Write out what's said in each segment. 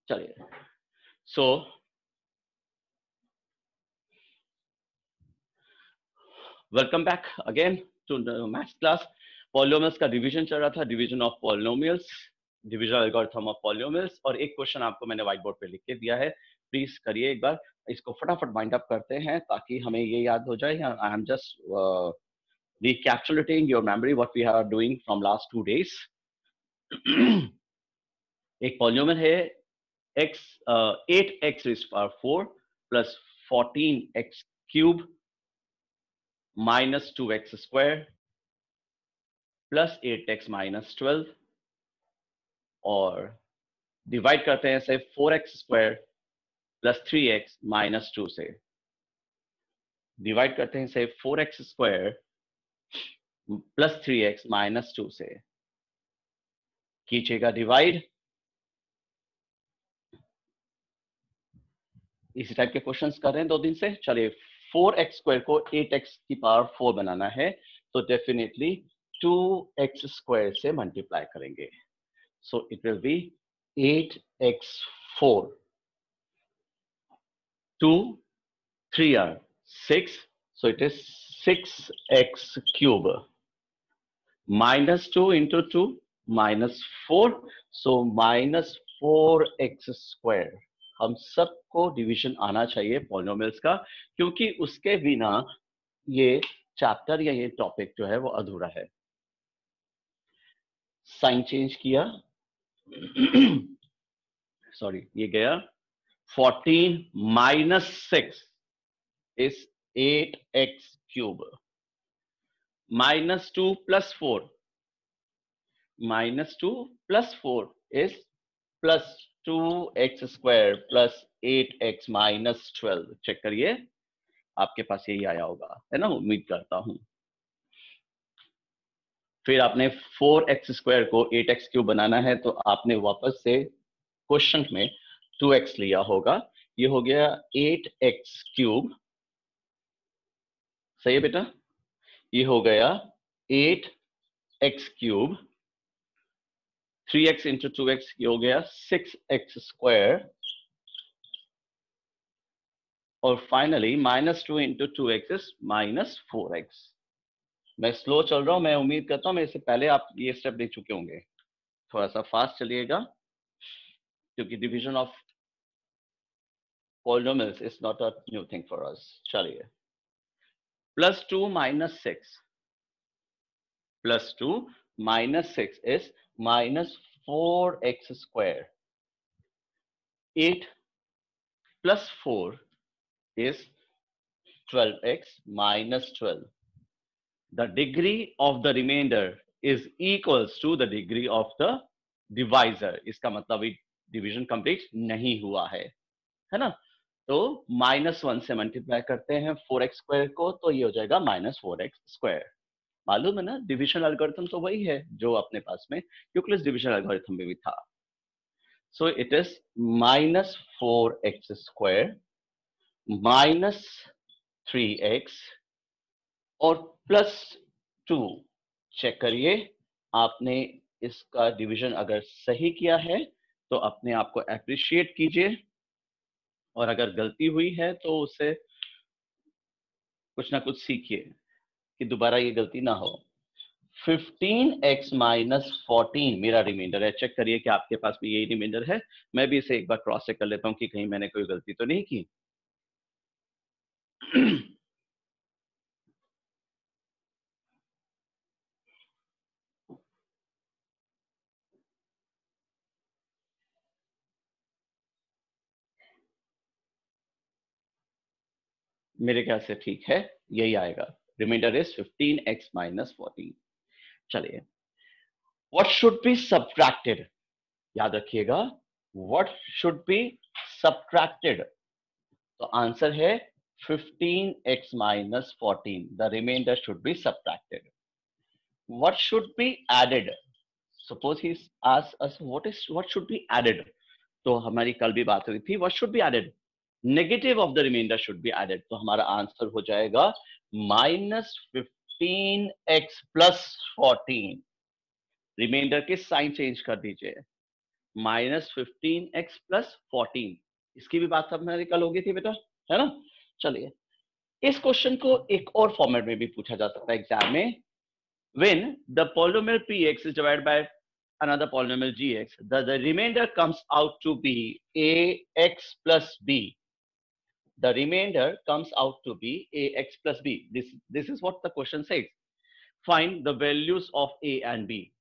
चलिए, so welcome back again to maths class. Polynomials का division चल रहा था, division of polynomials, division algorithm of polynomials, और एक क्वेश्चन आपको मैंने व्हाइट बोर्ड पे लिख के दिया है, प्लीज करिए एक बार। इसको फटाफट वाइंड अप करते हैं ताकि हमें ये याद हो जाए। I am just recapitulating your memory what we are doing from last 2 days. एक पॉलिनोमियल है x 8x raised to power 4 plus 14x cube minus 2x square plus 8x minus 12, और डिवाइड करते हैं इसे 4x square plus 3x minus 2 से। Divide करते हैं इसे 4x square plus 3x minus 2 से। कीजिएगा डिवाइड। इसी टाइप के क्वेश्चंस कर रहे हैं 2 दिन से। चलिए, 4x स्क्वायर को 8x की पावर 4 बनाना है तो डेफिनेटली 2x स्क्वायर से मल्टीप्लाई करेंगे। So it will be 8x4, 2 3 are 6, so it is 6x cube minus 2 into 2 minus 4, so minus 4x square। हम सबको डिवीजन आना चाहिए पॉलिनोमियल्स का, क्योंकि उसके बिना ये चैप्टर या ये टॉपिक जो है वो अधूरा है। साइन चेंज किया, सॉरी, ये गया 14 minus 6 is 8x cube minus 2 plus 4, minus 2 plus 4 is plus 2x square plus 8x minus 12। Check करिए, आपके पास यही आया होगा, है ना, उम्मीद करता हूं। फिर आपने 4x स्क्वायर को 8x क्यूब बनाना है तो आपने वापस से क्वेश्चन में 2x लिया होगा। ये हो गया 8x क्यूब, सही है बेटा? ये हो गया 8x cube, 3x into 2x, ये हो गया 6x स्क्वायर, और finally minus 2 into 2x is minus 4x। मैं स्लो चल रहा हूं, मैं उम्मीद करता हूं मेरे से पहले आप ये स्टेप देख चुके होंगे। थोड़ा सा फास्ट चलिएगा क्योंकि division of polynomials is not a new thing for us. चलिए, plus 2 minus 6, plus 2 minus 6 is minus 4x square. 8 plus 4 is 12x minus 12. The degree of the remainder is equals to the degree of the divisor. इसका मतलब division complete नहीं हुआ है ना? तो -1 से multiply करते हैं 4x स्क्वायर को, तो ये हो जाएगा माइनस 4x स्क्वायर। मालूम है ना, डिविजन एल्गोरिथम तो वही है जो अपने पास में यूक्लिड्स डिविजन एल्गोरिथम में भी था। So it is minus 4x square minus 3x और प्लस 2। चेक करिए, आपने इसका डिवीजन अगर सही किया है तो अपने आप को एप्रिशिएट कीजिए, और अगर गलती हुई है तो उससे कुछ ना कुछ सीखिए कि दोबारा ये गलती ना हो। 15x माइनस 14 मेरा रिमाइंडर है। चेक करिए कि आपके पास भी यही रिमाइंडर है। मैं भी इसे एक बार क्रॉस चेक कर लेता हूं कि कहीं मैंने कोई गलती तो नहीं की। मेरे ख्याल से ठीक है, यही आएगा। Remainder is 15x minus 14। चलिए, व्हाट शुड बी सब्ट्रैक्टेड, याद रखिएगा, व्हाट शुड बी सब्ट्रैक्टेड। तो आंसर है 15x minus 14। The remainder should be subtracted. What should be added, suppose he asks us what should be added, तो हमारी कल भी बात हुई थी, what should be added, negative of the remainder should be added. तो हमारा आंसर हो जाएगा माइनस 15x प्लस 14। रिमाइंडर के साइन चेंज कर दीजिए, -15x+14, इसकी भी बात हमारी कल हो गई थी बेटा, है ना। चलिए, इस क्वेश्चन को एक और फॉर्मेट में भी पूछा जा सकता है एग्जाम में। When the polynomial px is divided by another polynomial gx, the remainder comes out to be ax plus b. The remainder comes out to be ax plus b. This is what the question says. Find the values of a and b.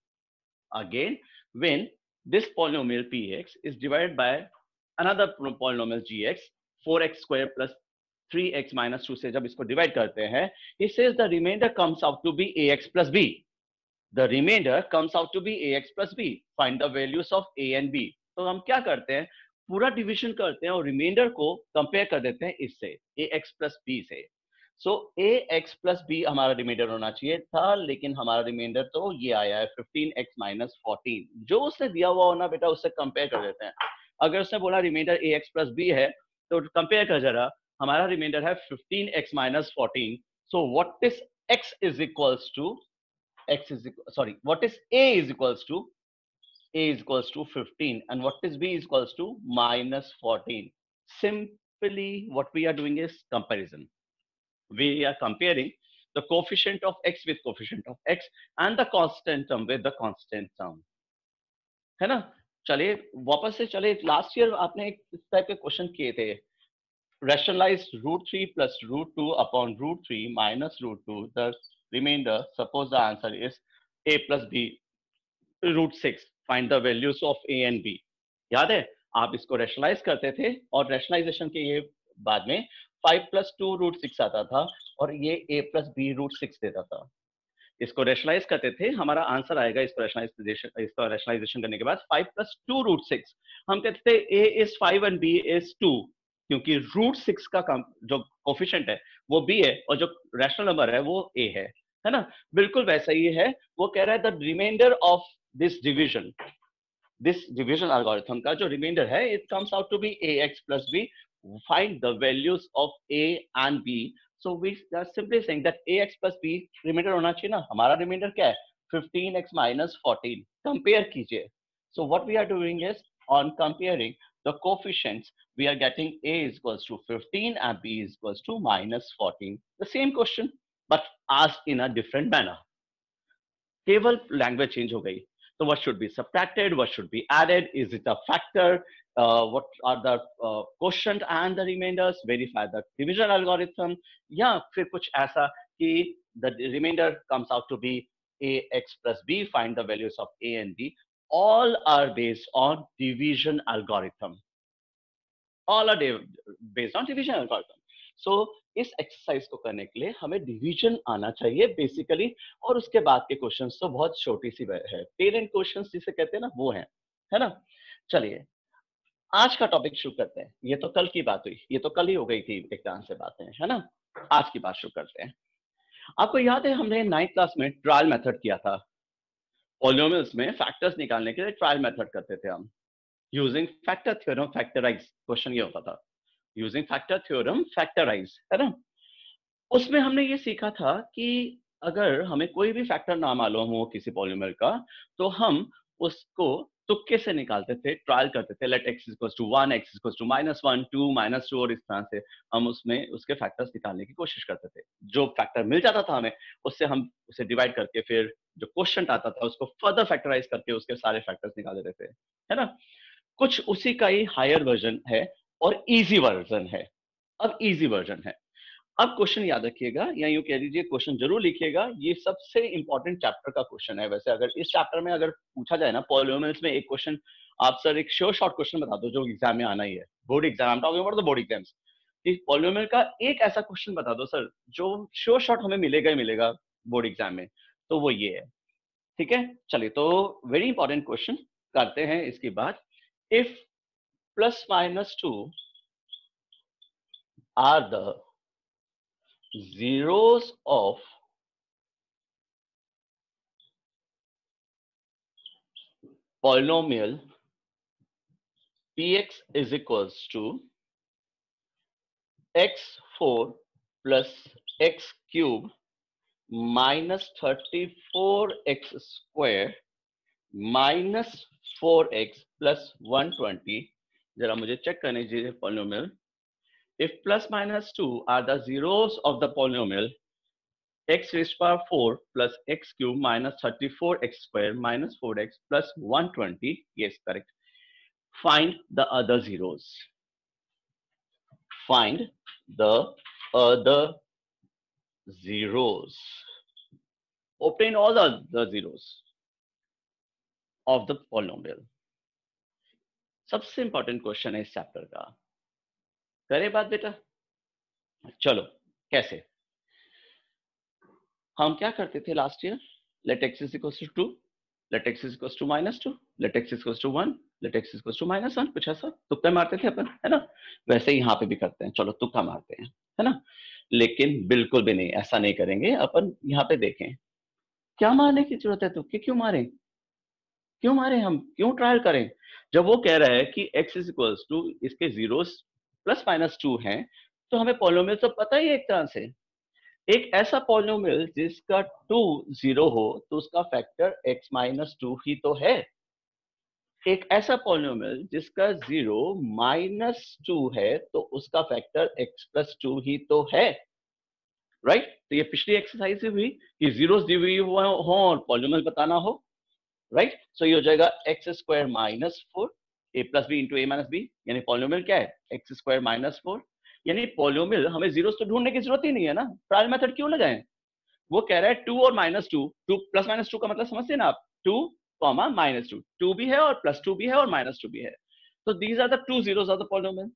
Again, when this polynomial px is divided by another polynomial gx, 4x square plus 3x minus 2 से जब इसको divide करते हैं, it says the remainder comes out to be ax plus b. The remainder comes out to be ax plus b. Find the values of a and b. तो हम क्या करते हैं, पूरा डिवीजन करते हैं और रिमाइंडर को कंपेयर कर देते हैं इससे, ax plus b से। सो ax plus b हमारा रिमाइंडर होना चाहिए था, लेकिन हमारा रिमाइंडर तो ये आया है 15x minus 14। जो उसने दिया हुआ होना बेटा, उससे कंपेयर कर देते हैं। अगर उसने बोला रिमाइंडर ax plus b है, तो कंपेयर कर जरा, हमारा रिमाइंडर है 15x minus 14। So what is x is equals to what is a is equals to 15, and what is b is equals to -14. Simply what we are doing is comparison. We are comparing the coefficient of x with coefficient of x and the constant term with the constant term, है ना। चलिए वापस से चले, last year आपने एक इस type के क्वेश्चन किए थे, rationalize √3 plus √2 upon √3 minus √2, the remainder, suppose the answer is a plus b √6, find the values of a and b। याद है, आप इसको रेशनलाइज करते थे और रेशनलाइजेशन के ये बाद में 5 + 2 √6 आता था और ये a plus b √6 देता था। इसको रेशनलाइज करते थे, हमारा आंसर आएगा इसको रेशनलाइजेशन करने के बाद 5 + 2 √6। हम कहते थे a is 5 and b is 2, क्योंकि √6 का जो कोफिशिएंट है वो b है और जो रैशनल नंबर है वो a है ना। बिल्कुल वैसा ही है, वो कह रहा है the remainder of this division algorithm का जो रिमाइंडर है, it comes out to be ax plus b। Find the values of a and b। So we are simply saying that ax plus b remainder होना चाहिए ना। हमारा reminder क्या है, 15x minus 14। Compare कीजिए। So what we are doing is, on comparing the coefficients, we are getting a is equals to 15 and b is equals to -14। The same question, but asked in a different manner। केवल language change हो गई। तो what should be subtracted, what should be added, is it a factor, what are the quotient and the remainders, verify the division algorithm, या फिर कुछ ऐसा कि the remainder comes out to be ax plus b, find the values of a and b। all are based on division algorithm, all are based on division algorithm। so इस exercise को करने के लिए हमें डिवीजन आना चाहिए basically, और उसके बाद के क्वेश्चंस तो बहुत छोटी सी है, पेरेंट क्वेश्चंस जिसे कहते हैं ना, वो है ना। चलिए आज का टॉपिक शुरू करते हैं। ये तो कल की बात हुई, ये तो कल ही हो गई थी एग्जाम से बातें, है ना। आज की बात शुरू करते हैं। आपको याद है हमने 9th क्लास में ट्रायल मेथड किया था, पॉलिनोमियल्स में फैक्टर्स निकालने के लिए ट्रायल मेथड करते थे हम, using factor theorem factorize. Question ये होता था, यूजिंग फैक्टर थ्योरम फैक्टराइज, है ना। उसमें हमने ये सीखा था कि अगर हमें कोई भी फैक्टर ना मालूम हो किसी पॉलीमर का, तो हम उसको तुक्के से निकालते थे, ट्रायल करते थे। Let x equals to 1, x equals to -1, 2, -2, और इस तरह से हम उसमें उसके फैक्टर्स निकालने की कोशिश करते थे। जो फैक्टर मिल जाता था हमें, उससे हम उसे डिवाइड करके फिर जो क्वेश्चन आता था उसको फर्दर फैक्टराइज करके उसके सारे फैक्टर्स निकाल देते थे, है ना। कुछ उसी का ही हायर वर्जन है और इजी वर्जन है। अब इजी वर्जन है। अब क्वेश्चन याद रखिएगा, या यूं कह लीजिए क्वेश्चन जरूर लिखिएगा, ये सबसे इंपॉर्टेंट चैप्टर का क्वेश्चन है। वैसे अगर इस चैप्टर में अगर पूछा जाए ना पॉलिनोमियल्स में एक क्वेश्चन, आप सर एक श्योर शॉर्ट क्वेश्चन बता दो जो एग्जाम में आना ही है, board exam, I am talking about the board exams, कि पॉलिनोमियल का एक ऐसा क्वेश्चन बता दो सर जो श्योर शॉर्ट हमें मिलेगा ही मिलेगा बोर्ड एग्जाम में, तो वो ये है। ठीक है, चलिए तो वेरी इंपॉर्टेंट क्वेश्चन करते हैं इसके बाद। If +-2 are the zeros of polynomial px is equals to x4 plus x cube minus 34x square minus 4x plus 120. जरा मुझे चेक करने दीजिए polynomial. If plus minus 2 are the zeros of the polynomial x raised to power 4 plus x cube minus 34x square minus 4x plus 120. Yes, correct. Find the other zeros. Find the other zeros. Obtain all the zeros of the polynomial. सबसे important question है इस chapter का. करे बात बेटा. चलो कैसे हम क्या करते थे last year. Let X is equals to 2, let X is equals to -2, let X is equals to 1, let X is equals to -1. कुछ ऐसा तुक्का मारते थे अपन, है ना. वैसे ही यहाँ पे भी करते हैं. चलो तुक्का मारते हैं, है ना. लेकिन बिल्कुल भी नहीं, ऐसा नहीं करेंगे अपन. यहाँ पे देखें क्या मारने की जरूरत है. तुक्के क्यों मारें, क्यों मारे हम, क्यों ट्रायल करें. जब वो कह रहा है कि x इज इक्वल्स टू इसके जीरोस प्लस माइनस 2 हैं, तो हमें पॉलिनोमियल तो पता ही है एक तरह से. एक ऐसा पॉलिनोमियल जिसका 2 0 हो तो उसका फैक्टर x माइनस 2 ही तो है. एक ऐसा पॉलिनोमियल जिसका 0 -2 है तो उसका फैक्टर x प्लस 2 ही तो है. राइट तो ये पिछली एक्सरसाइज हुई कि जीरोस दी हुई हो और पॉलिनोमियल बताना हो. राइट सो ये हो जाएगा एक्स स्क्वायर माइनस 4 ए प्लस बी इंटू ए माइनस बी. यानी पॉलिनोमियल क्या है, एक्स स्क्वायर माइनस 4. यानी पॉलिनोमियल हमें जीरोस तो ढूंढने की जरूरत ही नहीं है ना. ट्रायल मेथड क्यों लगाएं. वो कह रहा है 2 और -2, 2 प्लस -2 का मतलब समझते हैं ना आप. 2 कॉमा -2, 2 भी है और +2 भी है और -2 भी है. तो these are the two zeros of the polynomial.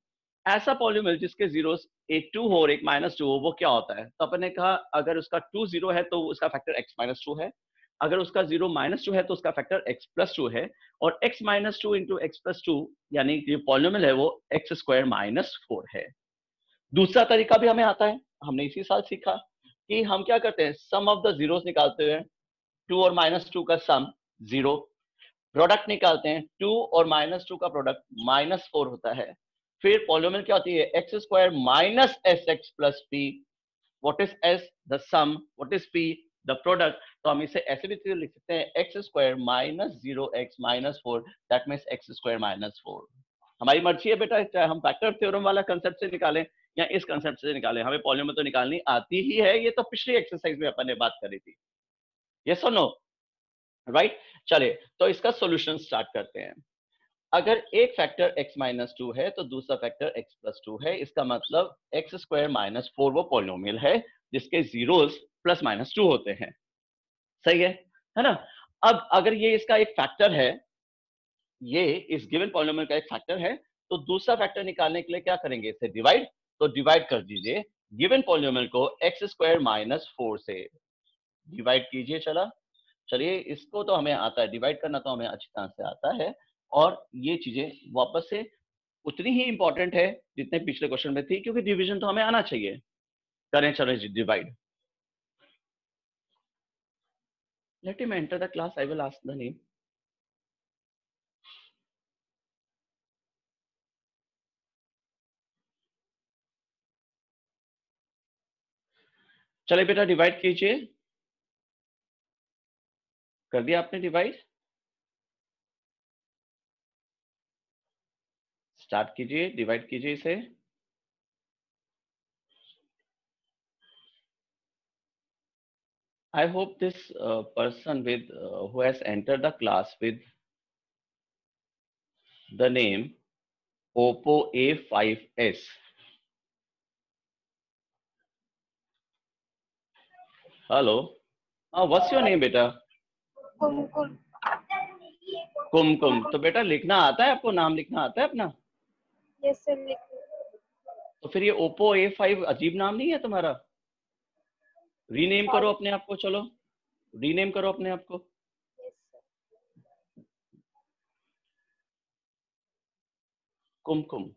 ऐसा पॉलिनोमियल जिसके जीरोस एक 2 हो और एक -2 हो, वो क्या होता है. तो अपन ने कहा अगर उसका 2 0 है तो उसका फैक्टर x -2 है. अगर उसका 0 -2 है तो उसका फैक्टर x प्लस 2 है. और x -2 इंटू एक्स प्लस 2 यानी जो पॉलिनोमियल है वो x स्क्वायर -4 है. दूसरा तरीका भी हमें आता है. हमने इसी साल सीखा कि हम क्या करते हैं, सम ऑफ द जीरोस निकालते हैं. 2 और -2 का सम 0. प्रोडक्ट निकालते हैं, 2 और -2 का प्रोडक्ट -4 होता है. फिर पॉलिनोमियल क्या होती है, x square minus S x plus P. What is S, the sum. What is P, the product. तो हम इसे ऐसे भी लिख सकते हैं, X square minus 0x minus 4, that means X square -4. हमारी मर्जी है बेटा, चाहे हम फैक्टर थ्योरम वाला कंसेप्ट से निकालें या इस कंसेप्ट से निकालें, हमें पॉलिनोमियल तो निकालनी आती ही है. ये तो पिछली एक्सरसाइज में अपन ने बात करी थी. यस और नो. राइट चले तो इसका सॉल्यूशन स्टार्ट करते हैं. अगर एक फैक्टर x माइनस 2 है तो दूसरा फैक्टर x प्लस 2 है. इसका मतलब एक्स स्क्वायर -4 वो पॉलिनोमियल है जिसके जीरोस प्लस माइनस 2 होते हैं. सही है ना. अब अगर ये इसका एक फैक्टर है, ये इस गिवन पॉलिनोमियल का एक फैक्टर है, तो दूसरा फैक्टर निकालने के लिए क्या करेंगे, इसे डिवाइड. तो डिवाइड कर दीजिए गिवन पॉलिनोमियल को एक्स स्क्वायर -4 से डिवाइड कीजिए. चलिए इसको तो हमें आता है, डिवाइड करना तो हमें अच्छी तरह से आता है. और ये चीजें वापस से उतनी ही इंपॉर्टेंट है जितने पिछले क्वेश्चन में थी, क्योंकि डिवीजन तो हमें आना चाहिए. करें चलो divide. Let him enter the class, I will ask the name. चलिए बेटा डिवाइड कीजिए. कर दिया आपने डिवाइड. स्टार्ट कीजिए, डिवाइड कीजिए इसे. I hope this person with who has entered the class with the name Oppo A5s. Hello. What's your name, बेटा? कुमकुम. कुमकुम. तो बेटा लिखना आता है आपको, नाम लिखना आता है अपना? Yes sir. तो फिर ये Oppo A5 अजीब नाम नहीं है तुम्हारा? रीनेम करो अपने आप को. चलो रीनेम करो अपने आप को. कुमकुम.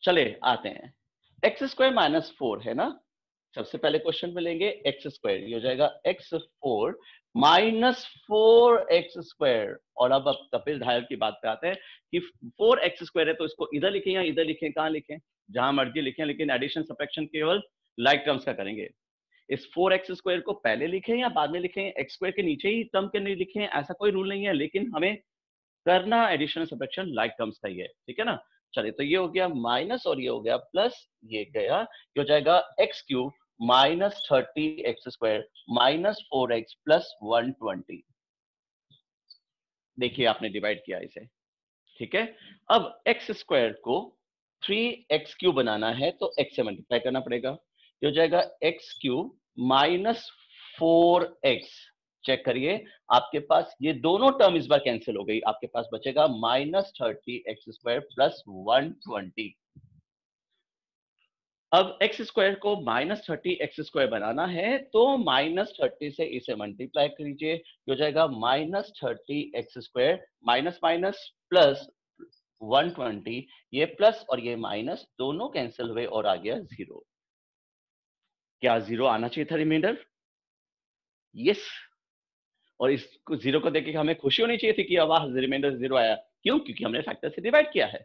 चले आते हैं. एक्स स्क्वायर -4 है ना. सबसे पहले क्वेश्चन में लेंगे एक्स स्क्वायर. ये हो जाएगा x4 -4 एक्स स्क्वायर. और अब कपिल धायल की बात पे आते हैं कि 4x स्क्वायर है तो इसको इधर लिखें या इधर लिखें, कहाँ लिखें, जहां मर्जी लिखें, लेकिन एडिशन सब्ट्रैक्शन केवल लाइक टर्म्स का करेंगे. इस 4x स्क्वायर को पहले लिखें या बाद में लिखें, एक्स स्क्वायर के नीचे ही टर्म के नहीं लिखें, ऐसा कोई रूल नहीं है. लेकिन हमें करना एडिशन सब्ट्रैक्शन लाइक टर्म्स का ही है, ठीक है ना। चलिए, तो ये हो गया माइनस और ये हो गया प्लस, ये गया, ये हो जाएगा x cube minus 30x² minus 4x plus 120। देखिए आपने डिवाइड किया इसे, ठीक है। अब एक्स स्क्वायर को 3x³ बनाना है तो x से मल्टीप्लाई करना पड़ेगा। ये हो जाएगा x cube minus 4x। Check करिए, आपके पास ये दोनों टर्म इस बार कैंसिल हो गई, आपके पास बचेगा माइनस 30x² प्लस 120। अब एक्स स्क्वायर को माइनस 30x² बनाना है तो माइनस 30 से इसे मल्टीप्लाई कीजिए, हो जाएगा minus 30x² minus minus plus 120। ये प्लस और ये माइनस दोनों कैंसिल हुए और आ गया 0। क्या 0 आना चाहिए था रिमाइंडर? यस। और इस 0 को देख के हमें खुशी होनी चाहिए थी कि अब रिमाइंडर 0 आया। क्यों? क्योंकि हमने फैक्टर से डिवाइड किया है।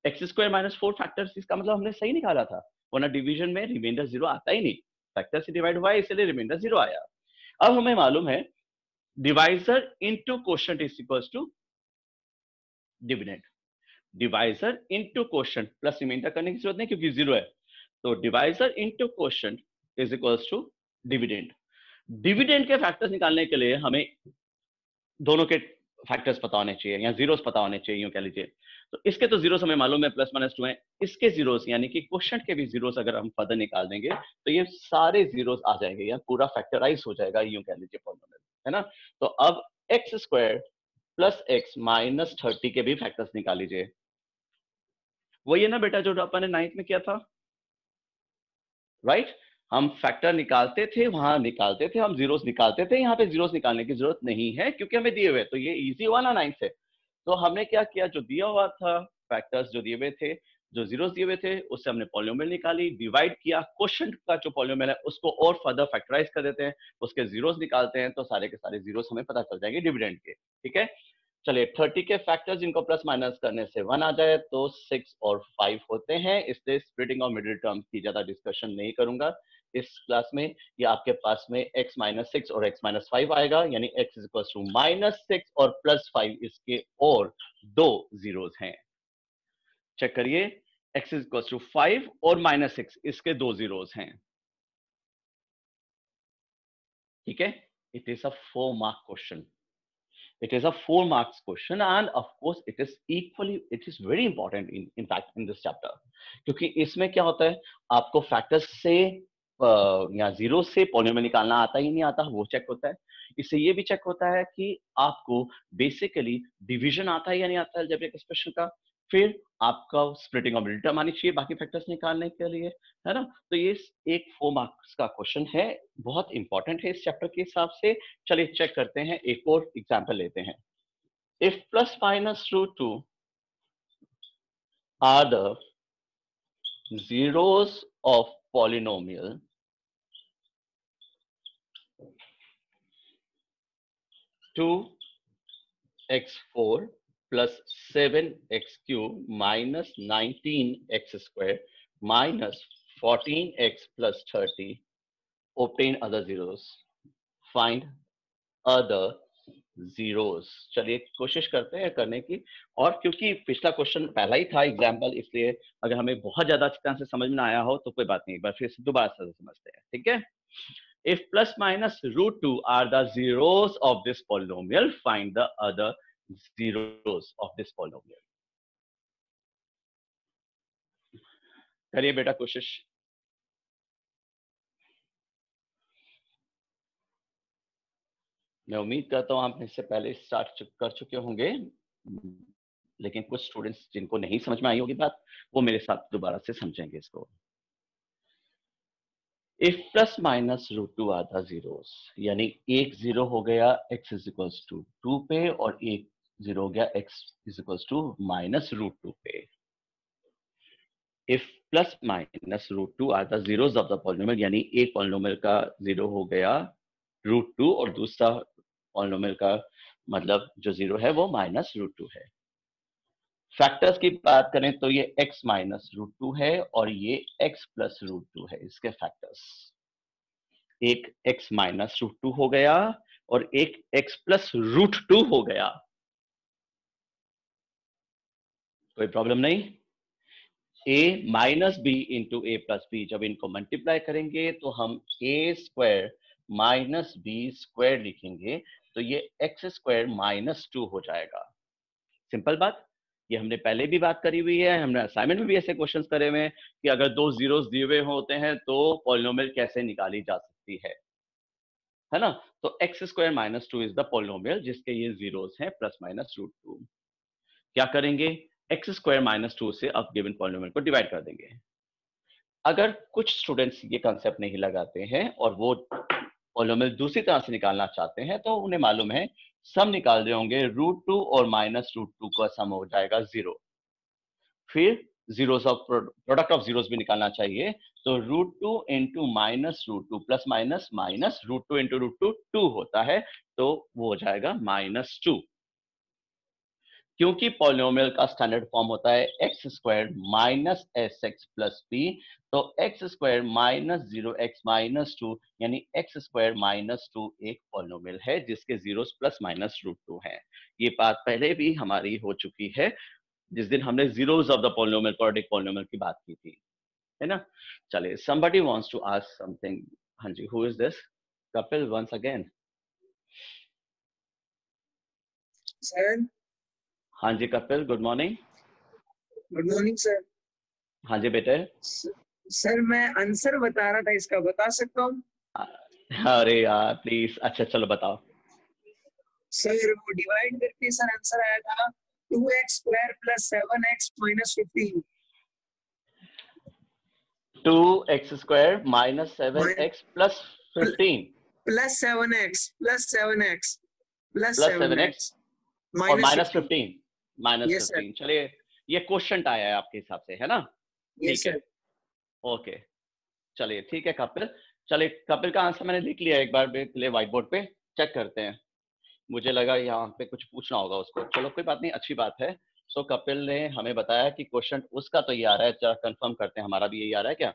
x² माइनस 4 फैक्टर्स, इसका मतलब हमने सही निकाला था, वरना डिवीजन में रिमाइंडर 0 आता ही नहीं। फैक्टर से डिवाइड हुआ है इसलिए रिमाइंडर 0 आया। अब हमें मालूम है divisor into quotient is equals to dividend. Divisor into quotient plus remainder करने की जरूरत नहीं क्योंकि 0 है, तो divisor into quotient is equals to dividend. Dividend के फैक्टर्स निकालने के लिए हमें दोनों के फैक्टर्स पता होने चाहिए या जीरोस पता होने चाहिए, यूं कह लीजिए। तो इसके तो जीरोस हमें मालूम है, प्लस माइनस 2 है। इसके जीरोस यानी कि क्वोशिएंट के भी जीरोस अगर हम फर्दर निकाल देंगे तो ये सारे जीरोस आ जाएंगे या पूरा फैक्टराइज हो जाएगा, यूं कह लीजिए पॉलिनोमियल, है ना। तो अब x² प्लस x माइनस 30 के भी फैक्टर्स निकाल लीजिए। वही है ना बेटा जो अपन ने 9th में किया था, राइट। हम फैक्टर निकालते थे, वहां निकालते थे, हम जीरोस निकालते थे, यहाँ पे जीरोस निकालने की जरूरत नहीं है क्योंकि हमें दिए हुए, तो ये इजी हुआ ना 9 से। तो हमने क्या किया, जो दिया हुआ था फैक्टर्स जो दिए हुए थे, जो जीरोस दिए हुए थे, उससे हमने पॉलिनोमियल निकाली, डिवाइड किया, क्वोशिएंट का जो पॉलिनोमियल है उसको और फर्दर फैक्टराइज कर देते हैं, उसके जीरोस निकालते हैं, तो सारे के सारे जीरोस हमें पता चल जाएंगे डिविडेंड के, ठीक है। चलिए 30 के फैक्टर्स इनको प्लस माइनस करने से 1 आ जाए तो 6 और 5 होते हैं, इसलिए स्प्लिटिंग ऑफ मिडिल टर्म की ज्यादा डिस्कशन नहीं करूंगा इस क्लास में। ये आपके पास में x माइनस 6 और x माइनस 5 आएगा, यानी x is equal to minus 6 और प्लस 5, इसके और दो जीरोस हैं। चेक करिए, x इज इक्वल टू 5 और माइनस 6, इसके दो जीरोस हैं, ठीक है। It is a 4 mark question, it is a 4 marks question and of course it is very important in fact in this chapter, क्योंकि इसमें क्या होता है, आपको फैक्टर्स से या जीरो से पॉलिनोमियल निकालना आता ही नहीं आता, वो चेक होता है। इससे ये भी चेक होता है कि आपको बेसिकली डिवीजन आता है या नहीं आता है अलजेब्रिक एक्सप्रेशन का। फिर आपका स्प्लिटिंग ऑफ मिडिल टर्म आनी चाहिए बाकी फैक्टर्स निकालने के लिए, है ना। तो ये एक 4 मार्क्स का क्वेश्चन है, बहुत इंपॉर्टेंट है इस चैप्टर के हिसाब से। चलिए चेक करते हैं, एक और एग्जांपल लेते हैं। If plus minus root 2 are the zeros of polynomial 2x4 plus 7x cube minus 19x² minus 14x plus 30, obtain other zeros. Find other zeros. चलिए कोशिश करते हैं करने की, और क्योंकि पिछला क्वेश्चन पहला ही था एग्जाम्पल, इसलिए अगर हमें बहुत ज्यादा अच्छी तरह से समझ में आया हो तो कोई बात नहीं, एक बार फिर से दोबारा से समझते हैं, ठीक है। If plus minus root 2 are the zeros of this polynomial, find the other zeros of this polynomial. करिए बेटा कोशिश। मैं उम्मीद करता हूं आप इससे पहले स्टार्ट कर चुके होंगे, लेकिन कुछ स्टूडेंट्स जिनको नहीं समझ में आई होगी बात, वो मेरे साथ दोबारा से समझेंगे इसको। If plus minus root 2 are the zeros, यानी एक जीरो हो गया x इज इक्वल्स टू 2 पे और एक जीरो हो गया x is equals to minus root 2 पे। If plus minus root 2 are the zeros of the polynomial, यानी एक पॉलिनोमियल का जीरो हो गया रूट 2 और दूसरा पॉलिनोमियल का मतलब जो जीरो है वो माइनस रूट 2 है। फैक्टर्स की बात करें तो ये x माइनस रूट 2 है और ये x प्लस रूट 2 है, इसके फैक्टर्स। एक x माइनस रूट 2 हो गया और एक x प्लस रूट 2 हो गया। कोई प्रॉब्लम नहीं। a minus B into A plus B, जब इनको मल्टीप्लाई करेंगे तो हम A square minus B square लिखेंगे, तो ये एक्स स्क्वायर माइनस 2 हो जाएगा। सिंपल बात, ये हमने पहले भी बात करी हुई है, हमने असाइनमेंट में भी ऐसे क्वेश्चंस करे हुए हैं कि अगर दो जीरोस दिए हुए होते हैं तो पॉलिनोमियल कैसे निकाली जा सकती है ना। तो x square minus 2 is the polynomial जिसके ये जीरोस हैं प्लस माइनस रूट 2। क्या करेंगे, एक्स स्क्वायर माइनस 2 से अब गिवन पॉलिनोमियल को डिवाइड कर देंगे। अगर कुछ स्टूडेंट्स ये कंसेप्ट नहीं लगाते हैं और वो पॉलिनोमियल दूसरी तरह से निकालना चाहते हैं, तो उन्हें मालूम है सम निकाल रहे होंगे रूट 2 और माइनस रूट 2 का सम हो जाएगा 0। फिर zeros of product of zeros भी निकालना चाहिए, तो root 2 into minus root 2 plus minus minus root 2 into root 2 2 होता है, तो वो हो जाएगा माइनस 2। क्योंकि पॉलिनोमियल का स्टैंडर्ड फॉर्म होता है x square minus S x plus b, तो x square minus 0x minus 2 यानी एक्स स्क्वायर माइनस 2 एक पॉलिनोमियल है जिसके जीरोस प्लस माइनस रूट 2 है। ये बात पहले भी हमारी हो चुकी है जिस दिन हमने zeros of the polynomial quadratic polynomial की बात की थी, है ना। चलिए, somebody wants to ask something। हाँ जी, who is this? Kapil once again। Sir हाँ जी Kapil, good morning. Good morning sir. हाँ जी बेटे। सर मैं आंसर बता रहा था, इसका बता सकता हूँ? अरे यार प्लीज, अच्छा चलो बताओ। सर वो डिवाइड करके सर आंसर आया था 2x square plus 7x minus 15। 2x square minus 7x plus 15 plus 7x plus 7x plus plus 7x 7x और माइनस 15। 15 minus yes sir. 15। चलिए, ये क्वेश्चन आया है आपके हिसाब से, है ना। यस ठीक है, सर। ओके। चलिए ठीक है कपिल। चलिए, कपिल का आंसर मैंने लिख लिया, एक बार के लिए व्हाइट बोर्ड पे चेक करते हैं। मुझे लगा यहाँ पे कुछ पूछना होगा उसको, चलो कोई बात नहीं, अच्छी बात है। सो कपिल ने हमें बताया कि क्वेश्चन उसका तो ये आ रहा है, चलो कंफर्म करते हैं हमारा भी यही आ रहा है क्या।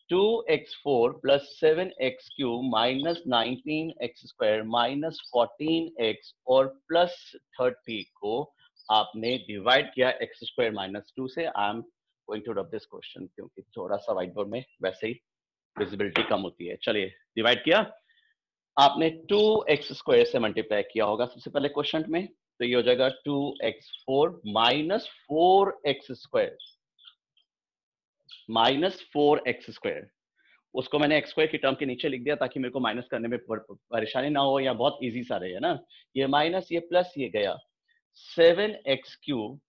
2x4 plus 7x cube minus 19x square minus 14x और प्लस 30 को आपने डिवाइड किया x स्क्वायर माइनस 2 से। I am going to rub this question क्योंकि थोड़ा सा व्हाइट बोर्ड में वैसे ही विजिबिलिटी कम होती है। चलिए, डिवाइड किया आपने 2x स्क्वायर से मल्टीप्लाई किया होगा सबसे पहले क्वेश्चन में, तो ये हो जाएगा 2x4 minus 4x square minus 4x square. उसको मैंने एक्स स्क्वायर की टर्म के नीचे लिख दिया ताकि मेरे को माइनस करने में परेशानी ना हो या बहुत इजी सा रहे, है ना। ये माइनस ये प्लस ये गया 7x cube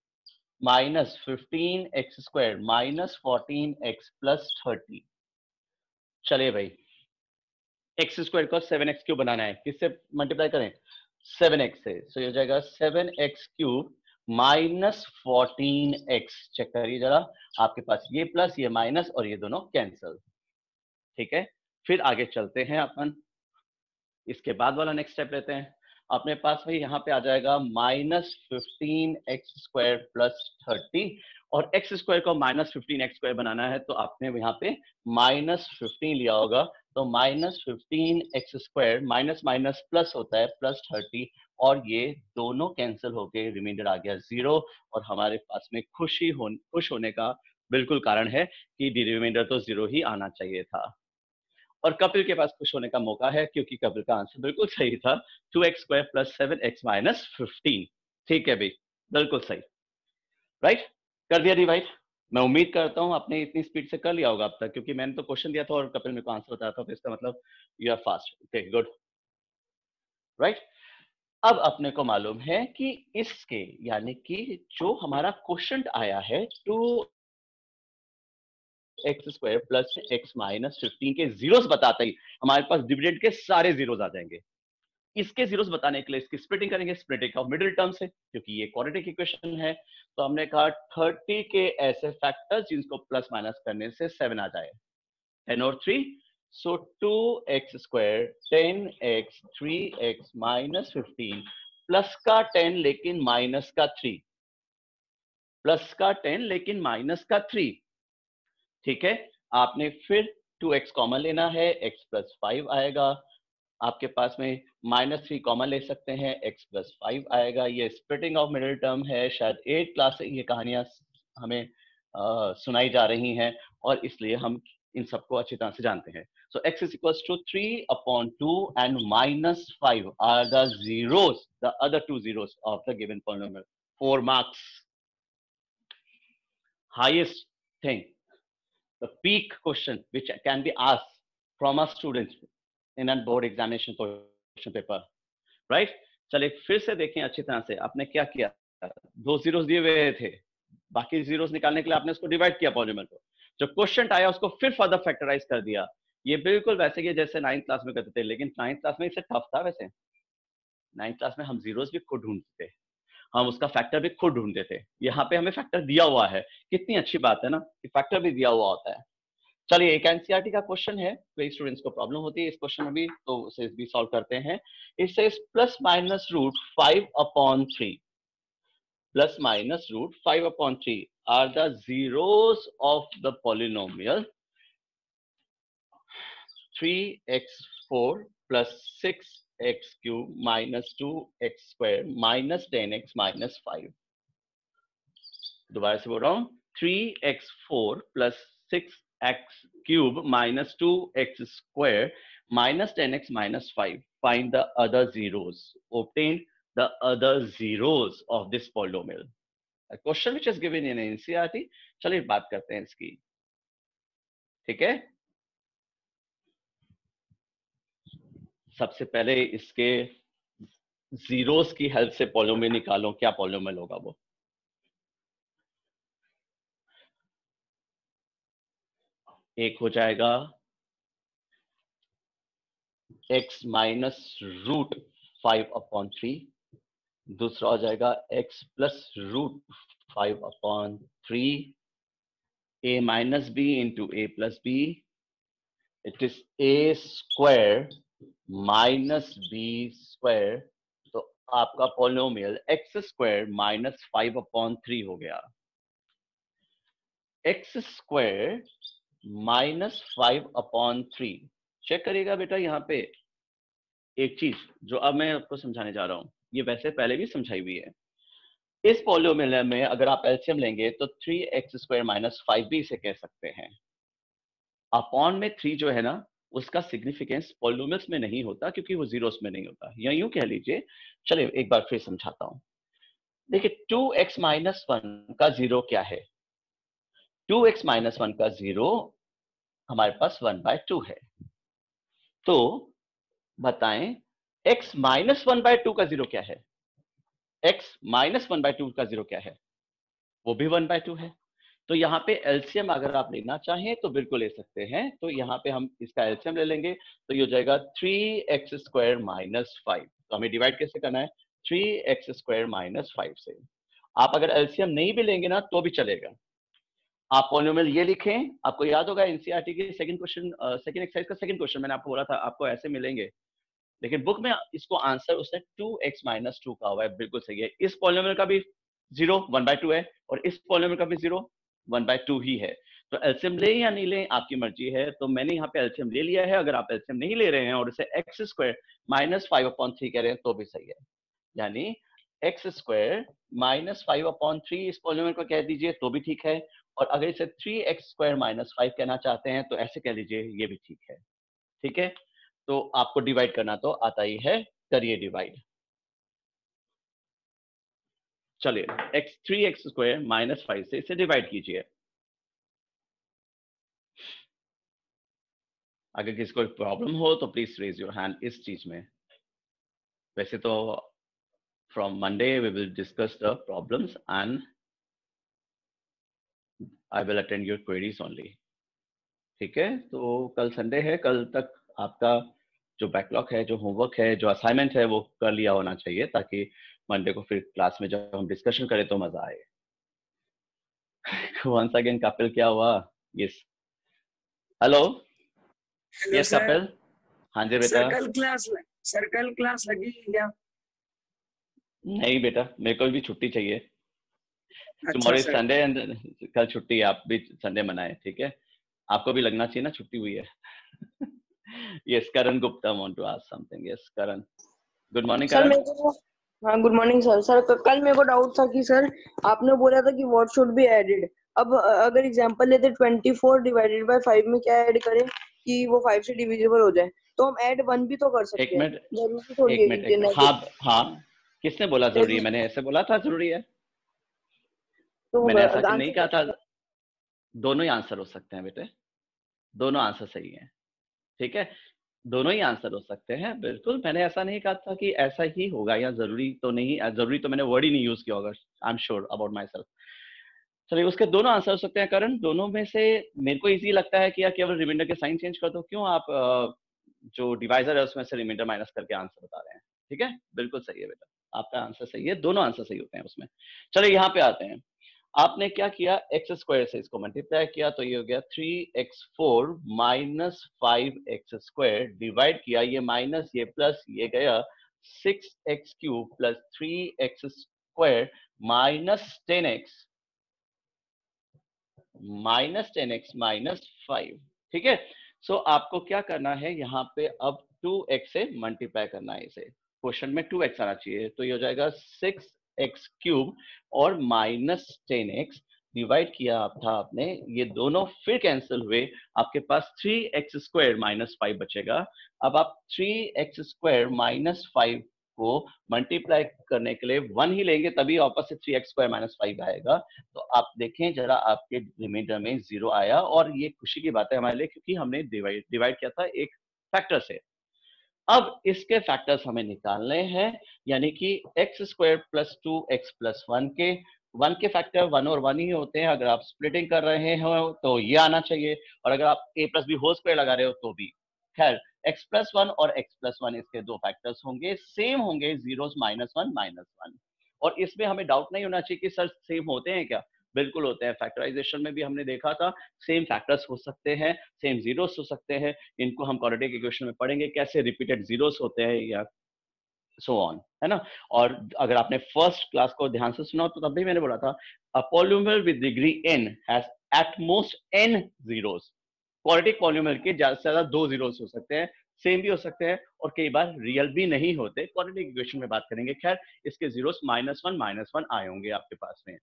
minus 15x square minus 14x plus 30। चलिए भाई, एक्स स्क्वायर को 7x क्यूब बनाना है, किससे मल्टीप्लाई करें, 7x से। सो ये हो जाएगा 7x cube minus 14x। Check करिए जरा, आपके पास ये प्लस ये माइनस और ये दोनों कैंसिल। ठीक है, फिर आगे चलते हैं अपन, इसके बाद वाला नेक्स्ट स्टेप लेते हैं। अपने पास भाई यहाँ पे आ जाएगा माइनस 15x स्क्वायर प्लस 30, और x स्क्वायर को माइनस 15x स्क्वायर बनाना है तो आपने यहाँ पे माइनस 15 लिया होगा, तो minus 15x square minus minus plus होता है प्लस 30, और ये दोनों कैंसिल होके रिमाइंडर आ गया 0, और हमारे पास में खुश होने का बिल्कुल कारण है कि रिमाइंडर तो 0 ही आना चाहिए था। और कपिल के पास खुश होने का मौका है क्योंकि कपिल का आंसर बिल्कुल सही था, 2x square plus 7x minus 15। ठीक है भाई, बिल्कुल सही, राइट। कर दिया डिवाइड। मैं उम्मीद करता हूं आपने इतनी स्पीड से कर लिया होगा अब तक, क्योंकि मैंने तो क्वेश्चन दिया था और कपिल मेरे को आंसर बताया था, तो इसका मतलब you are fast. Okay good, right. अब अपने को मालूम है कि इसके यानी कि जो हमारा क्वेश्चन आया है 2x square plus x minus 15 के जीरोस बताते ही हमारे पास डिविडेंड के सारे जीरोस आ जाएंगे। इसके जीरोस बताने के लिए इसकी स्प्लिटिंग करेंगे, स्प्लिटिंग ऑफ मिडिल टर्म से, क्योंकि ये क्वाड्रेटिक इक्वेशन है। तो हमने कहा 30 के ऐसे फैक्टर्स जिनको प्लस माइनस करने से 7 आ जाए, 10 और 3, सो 2x square 10x 3x minus 15 plus का 10 लेकिन माइनस का 3, प्लस का 10 लेकिन माइनस का 3। ठीक है, आपने फिर 2x कॉमन लेना है, x प्लस 5 आएगा आपके पास में, -3 कॉमन ले सकते हैं, x + 5 आएगा। ये स्प्लिटिंग ऑफ मिडिल टर्म है, शायद 8 क्लास से ये कहानियां हमें सुनाई जा रही हैं और इसलिए हम इन सबको अच्छी तरह से जानते हैं। So x is equals to 3/2 and -5 are the zeros, the other two zeros of the given polynomial. 4 marks. Highest thing, the peak question which can be asked from a student in a board examination question paper, right? चलिए फिर से देखें अच्छी तरह से। आपने क्या किया, 2 zeros दिए हुए थे, बाकी zeros निकालने के लिए आपने उसको डिवाइड किया पॉलिनोमियल को, जो क्वेश्चन आया उसको फिर फर्दर फैक्टराइज कर दिया। ये बिल्कुल वैसे ही जैसे 9th क्लास में करते थे, लेकिन 9th क्लास में इससे टफ था। वैसे 9th क्लास में हम जीरोस भी खुद ढूंढते थे, हम उसका फैक्टर भी खुद ढूंढते थे। यहाँ पे हमें फैक्टर दिया हुआ है, कितनी अच्छी बात है ना कि फैक्टर भी दिया हुआ होता है। चलिए एक एनसीईआरटी का क्वेश्चन है, कई स्टूडेंट्स को प्रॉब्लम होती है इस क्वेश्चन में भी, तो उसे भी सॉल्व करते हैं। It says ±√5/3 ±√5/3 are the zeros of the polynomial 3x4 plus 6x³ minus 2x² minus 10x minus 5। दोबारा से बोल रहा हूं, 3x4 plus 6x³ minus 2x² minus 10x minus 5। Find the other zeros. Obtain the other zeros of this polynomial. A question which is given in NCERT. चलिए बात करते हैं इसकी, ठीक है। सबसे पहले इसके जीरोस की हेल्प से पॉलिनोमियल निकालो, क्या पॉलिनोमियल होगा वो। एक हो जाएगा x -√5/3, दूसरा हो जाएगा x +√5/3, a minus b into a plus b, it is a square minus b square। तो आपका पॉलिनोमियल x² -5/3 हो गया। x² -5/3 चेक करिएगा बेटा, यहाँ पे एक चीज जो अब मैं आपको समझाने जा रहा हूं, ये वैसे पहले भी समझाई हुई है। इस पॉलिनोमियल में अगर आप एलसीएम लेंगे तो 3x² -5 भी इसे कह सकते हैं। अपॉन में 3 जो है ना, उसका सिग्निफिकेंस पॉलिनोमियल्स में नहीं होता क्योंकि वो जीरोस में नहीं होता, या यूं कह लीजिए। चलिए एक बार फिर समझाता हूं। देखिए 2x - 1 का जीरो क्या है। 2x - 1 का जीरो हमारे पास 1/2 है। तो बताएं x - 1/2 का जीरो क्या है। x - 1/2 का जीरो क्या है, वो भी 1/2 है। तो यहाँ पे एलसीएम अगर आप लेना चाहें तो बिल्कुल ले सकते हैं। तो यहाँ पे हम इसका एलसीएम ले लेंगे, तो ये हो जाएगा 3x² - 5। तो हमें डिवाइड कैसे करना है, 3x² - 5 से। आप अगर एलसीएम नहीं भी लेंगे ना तो भी चलेगा। आप पॉलिनोमियल ये लिखें, आपको याद होगा एनसीईआरटी की सेकंड क्वेश्चन, सेकंड एक्सरसाइज का सेकंड क्वेश्चन मैंने आपको बोला था आपको ऐसे मिलेंगे, लेकिन बुक में इसको आंसर उसने 2x - 2 का हुआ है। बिल्कुल सही है। इस पॉलिनोमियल का भी जीरो 1/2 है और इस पॉलिनोमियल का भी जीरो 1/2 ही है। तो एलसीएम लें या नहीं लें आपकी मर्जी है। तो मैंने यहाँ पे एलसीएम ले लिया है। अगर आप एलसीएम नहीं ले रहे हैं और इसे x² -5/3 कह रहे हैं तो भी सही है। यानी x² -5/3 इस पॉलिनोमियल को कह दीजिए तो भी ठीक है। और अगर इसे 3x² - 5 कहना चाहते हैं तो ऐसे कह लीजिए, ये भी ठीक है। ठीक है, तो आपको डिवाइड करना तो आता ही है, करिए डिवाइड। चलिए 3x² - 5 से इसे डिवाइड कीजिए। अगर किसी को प्रॉब्लम हो तो प्लीज रेज योर हैंड इस चीज में। वैसे तो from Monday we will discuss the problems and I will attend your queries only. ठीक है, तो कल संडे है, कल तक आपका जो बैकलॉग है, जो होमवर्क है, जो असाइनमेंट है वो कर लिया होना चाहिए, ताकि मंडे को फिर क्लास में जब हम डिस्कशन करें तो मजा आए। वंस अगेन कपिल, क्या हुआ? Yes, hello. Hello yes sir. Kapil. हाँ जी बेटा। सर कल क्लास लगी क्या? नहीं बेटा, मेरे को भी छुट्टी चाहिए। अच्छा tomorrow is sir. Sunday and कल छुट्टी है, आप भी संडे मनाए। ठीक है, आपको भी लगना चाहिए ना, छुट्टी हुई है। Yes, Karan Gupta want to ask something. Yes Karan. Good morning sir Karan. मेरे को हाँ गुड मॉर्निंग सर। सर कल मेरे को डाउट था कि सर आपने बोला था कि व्हाट शुड बी एडेड। अब अगर एग्जांपल लेते 24 डिवाइडेड बाय 5 में क्या ऐड करें कि वो 5 से डिविजिबल हो जाए, तो हम ऐड 1 भी तो कर एक सकते हैं। मिनट जरूरी थोड़ी एक है मिनट कि एक मिनट, हाँ हाँ, किसने बोला जरूरी है? मैंने ऐसे बोला था जरूरी है? तो मैंने ऐसा कि नहीं आंसर कहा था। दोनों ही आंसर हो सकते हैं बेटे, दोनों आंसर सही है, ठीक है, दोनों ही आंसर हो सकते हैं, बिल्कुल। मैंने ऐसा नहीं कहा था कि ऐसा ही होगा या जरूरी तो नहीं, जरूरी तो मैंने वर्ड ही नहीं यूज किया होगा। I am sure about my self. चलिए, उसके दोनों आंसर हो सकते हैं करण। दोनों में से मेरे को इजी लगता है कि यार केवल रिमाइंडर के साइन चेंज कर दो। क्यों आप जो डिवाइजर है उसमें से रिमाइंडर माइनस करके आंसर बता रहे हैं? ठीक है, बिल्कुल सही है बेटा, आपका आंसर सही है, दोनों आंसर सही होते हैं उसमें। चलिए यहाँ पे आते हैं। आपने क्या किया, एक्स स्क्वायर से इसको मल्टीप्लाई किया, तो ये हो गया 3x4 माइनस 5x² डिवाइड किया, ये माइनस ये प्लस ये गया 6x³ plus 3x² minus 10x minus 5। ठीक है, सो आपको क्या करना है यहाँ पे, अब 2x से मल्टीप्लाई करना है इसे। क्वेश्चन में 2x आना चाहिए, तो ये हो जाएगा 6x³ और माइनस 10x डिवाइड किया था आपने, ये दोनों फिर कैंसिल हुए, आपके पास 3x² माइनस 5 बचेगा। अब आप 3x² माइनस 5 को मल्टीप्लाई करने के लिए 1 ही लेंगे, तभी वापस से 3x² माइनस 5 आएगा। तो आप देखें जरा, आपके रिमाइंडर में 0 आया, और ये खुशी की बात है हमारे लिए, क्योंकि हमने डिवाइड किया था एक फैक्टर से। अब इसके फैक्टर्स हमें निकालने हैं, यानी कि x² प्लस 2x प्लस 1 के फैक्टर 1 और 1 ही होते हैं। अगर आप स्प्लिटिंग कर रहे हो तो ये आना चाहिए, और अगर आप a plus B whole square लगा रहे हो तो भी। खैर, x प्लस 1 और x प्लस 1 इसके दो फैक्टर्स होंगे, सेम होंगे, जीरोस -1 और इसमें हमें डाउट नहीं होना चाहिए कि सर सेम होते हैं क्या? बिल्कुल होते हैं। फैक्टराइजेशन में भी हमने देखा था, सेम फैक्टर्स हो सकते हैं, सेम जीरोस हो सकते हैं। इनको हम क्वाड्रेटिक इक्वेशन में पढ़ेंगे, कैसे रिपीटेड जीरोस होते हैं या सो ऑन, है ना। और अगर आपने फर्स्ट क्लास को ध्यान से सुना तो तब भी मैंने बोला था, a polynomial with degree n has at most n zeros. Quadratic polynomial के ज्यादा से ज्यादा 2 जीरोस हो सकते हैं, सेम भी हो सकते हैं, और कई बार रियल भी नहीं होते। क्वाड्रेटिक इक्वेशन में बात करेंगे। खैर, इसके जीरोस -1 आए होंगे आपके पास में।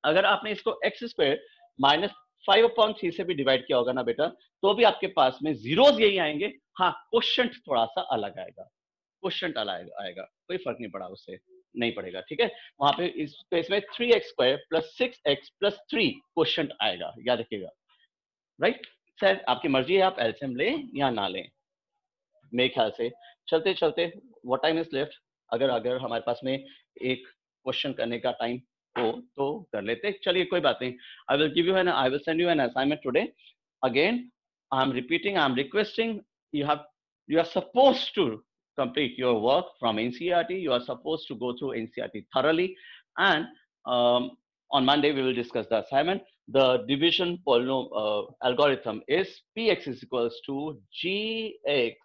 अगर आपने इसको x² माइनस 5/3 से भी डिवाइड किया होगा ना बेटा, तो भी आपके पास में जीरोस यही आएंगे। हाँ, क्वोशिएंट थोड़ा सा अलग आएगा, क्वोशिएंट अलग आएगा, कोई फर्क नहीं पड़ा, उससे नहीं पड़ेगा। ठीक है, वहां पे इस केस में 3x² plus 6x plus 3 quotient आएगा, याद रखिएगा। राइट सर, आपकी मर्जी है, आप एलसीएम लें या ना लें। मेरे ख्याल से चलते चलते, व्हाट टाइम इज लेफ्ट, अगर हमारे पास में एक क्वेश्चन करने का टाइम हो तो कर लेते। चलिए, कोई बात नहीं, I will send you an assignment today. Again I am repeating, I am requesting, you are supposed to complete your work from NCERT. You are supposed to go through NCERT thoroughly, and on Monday we will discuss the assignment. The division algorithm is Px is equals to Gx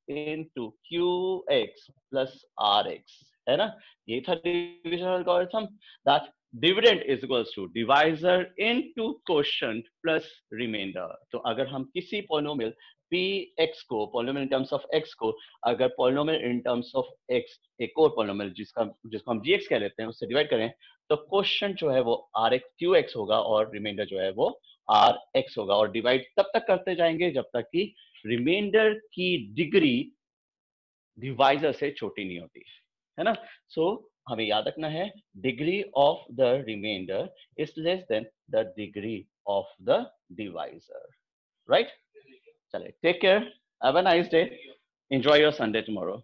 into Qx plus Rx, है ना। ये था division algorithm, that dividend is equals to divisor into quotient plus remainder। तो अगर हम किसी polynomial Px को, polynomial in terms of x को, अगर polynomial in terms of x एक और polynomial जिसको हम gx कह लेते हैं उससे डिवाइड करें, तो क्वोशिएंट जो है वो Rx Qx होगा, और रिमाइंडर जो है वो Rx होगा। और डिवाइड तब तक करते जाएंगे जब तक कि रिमाइंडर की डिग्री डिवाइजर से छोटी नहीं होती, है ना। सो हमें याद रखना है, degree of the remainder is less than the degree of the divisor. Right, चले, take care, have a nice day, enjoy your Sunday tomorrow.